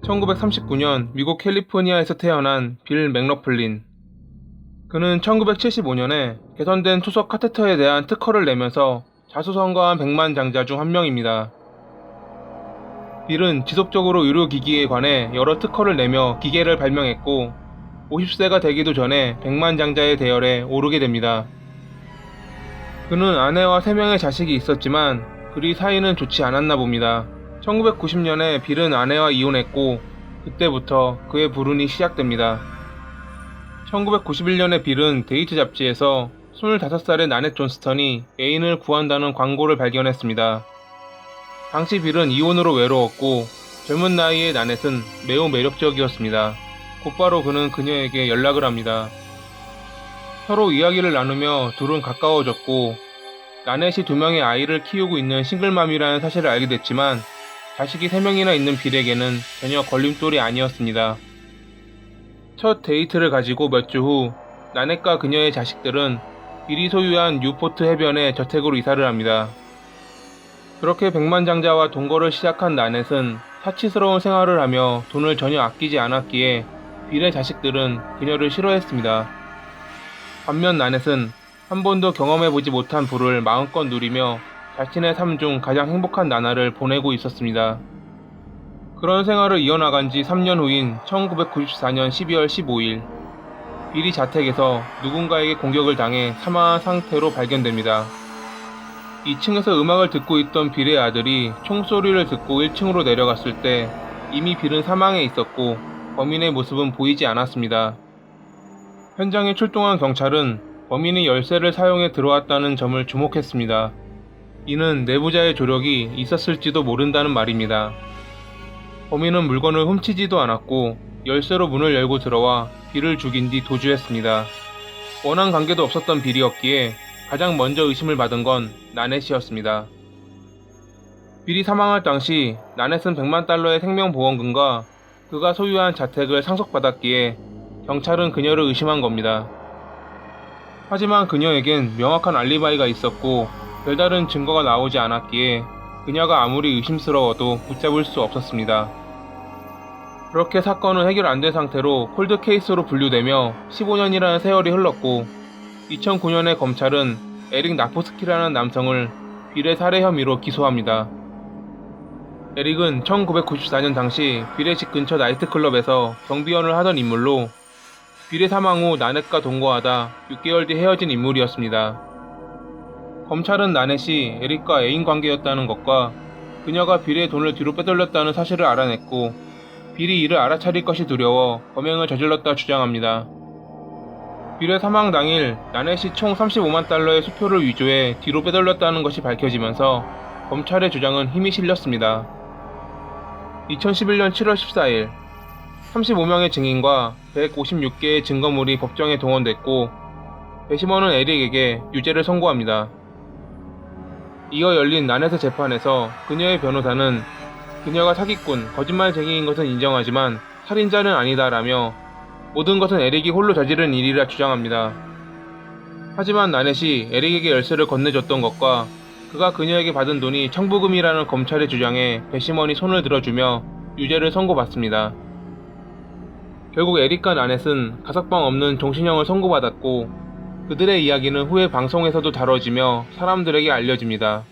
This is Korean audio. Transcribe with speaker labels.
Speaker 1: 1939년 미국 캘리포니아에서 태어난 빌 맥러플린. 그는 1975년에 개선된 투석 카테터에 대한 특허를 내면서 자수성가한 백만장자 중 한 명입니다. 빌은 지속적으로 의료기기에 관해 여러 특허를 내며 기계를 발명했고 50세가 되기도 전에 백만장자의 대열에 오르게 됩니다. 그는 아내와 3명의 자식이 있었지만 그리 사이는 좋지 않았나 봅니다. 1990년에 빌은 아내와 이혼했고 그때부터 그의 불운이 시작됩니다. 1991년에 빌은 데이트 잡지에서 25살의 나넷 존스턴이 애인을 구한다는 광고를 발견했습니다. 당시 빌은 이혼으로 외로웠고 젊은 나이의 나넷은 매우 매력적이었습니다. 곧바로 그는 그녀에게 연락을 합니다. 서로 이야기를 나누며 둘은 가까워졌고 나넷이 2명의 아이를 키우고 있는 싱글맘이라는 사실을 알게 됐지만 자식이 3명이나 있는 빌에게는 전혀 걸림돌이 아니었습니다. 첫 데이트를 가지고 몇 주 후 나넷과 그녀의 자식들은 빌이 소유한 뉴포트 해변에 저택으로 이사를 합니다. 그렇게 백만장자와 동거를 시작한 나넷은 사치스러운 생활을 하며 돈을 전혀 아끼지 않았기에 빌의 자식들은 그녀를 싫어했습니다. 반면 나넷은 한 번도 경험해보지 못한 부를 마음껏 누리며 자신의 삶 중 가장 행복한 나날을 보내고 있었습니다. 그런 생활을 이어나간 지 3년 후인 1994년 12월 15일 빌이 자택에서 누군가에게 공격을 당해 사망한 상태로 발견됩니다. 2층에서 음악을 듣고 있던 빌의 아들이 총소리를 듣고 1층으로 내려갔을 때 이미 빌은 사망해 있었고 범인의 모습은 보이지 않았습니다. 현장에 출동한 경찰은 범인이 열쇠를 사용해 들어왔다는 점을 주목했습니다. 이는 내부자의 조력이 있었을지도 모른다는 말입니다. 범인은 물건을 훔치지도 않았고 열쇠로 문을 열고 들어와 빌을 죽인 뒤 도주했습니다. 원한 관계도 없었던 빌이었기에 가장 먼저 의심을 받은 건 나넷이었습니다. 빌이 사망할 당시 나넷은 100만 달러의 생명보험금과 그가 소유한 자택을 상속받았기에 경찰은 그녀를 의심한 겁니다. 하지만 그녀에겐 명확한 알리바이가 있었고 별다른 증거가 나오지 않았기에 그녀가 아무리 의심스러워도 붙잡을 수 없었습니다. 그렇게 사건은 해결 안 된 상태로 콜드 케이스로 분류되며 15년이라는 세월이 흘렀고 2009년에 검찰은 에릭 나포스키라는 남성을 빌의 살해 혐의로 기소합니다. 에릭은 1994년 당시 빌의 집 근처 나이트클럽에서 경비원을 하던 인물로 빌의 사망 후 나넷과 동거하다 6개월 뒤 헤어진 인물이었습니다. 검찰은 나넷이 에릭과 애인 관계였다는 것과 그녀가 빌의 돈을 뒤로 빼돌렸다는 사실을 알아냈고 빌이 이를 알아차릴 것이 두려워 범행을 저질렀다 주장합니다. 빌의 사망 당일 나넷이 총 35만 달러의 수표를 위조해 뒤로 빼돌렸다는 것이 밝혀지면서 검찰의 주장은 힘이 실렸습니다. 2011년 7월 14일 35명의 증인과 156개의 증거물이 법정에 동원됐고 배심원은 에릭에게 유죄를 선고합니다. 이어 열린 나넷의 재판에서 그녀의 변호사는 그녀가 사기꾼, 거짓말쟁이인 것은 인정하지만 살인자는 아니다라며 모든 것은 에릭이 홀로 저지른 일이라 주장합니다. 하지만 나넷이 에릭에게 열쇠를 건네줬던 것과 그가 그녀에게 받은 돈이 청부금이라는 검찰의 주장에 배심원이 손을 들어주며 유죄를 선고받습니다. 결국 에릭과 나넷은 가석방 없는 종신형을 선고받았고 그들의 이야기는 후에 방송에서도 다뤄지며 사람들에게 알려집니다.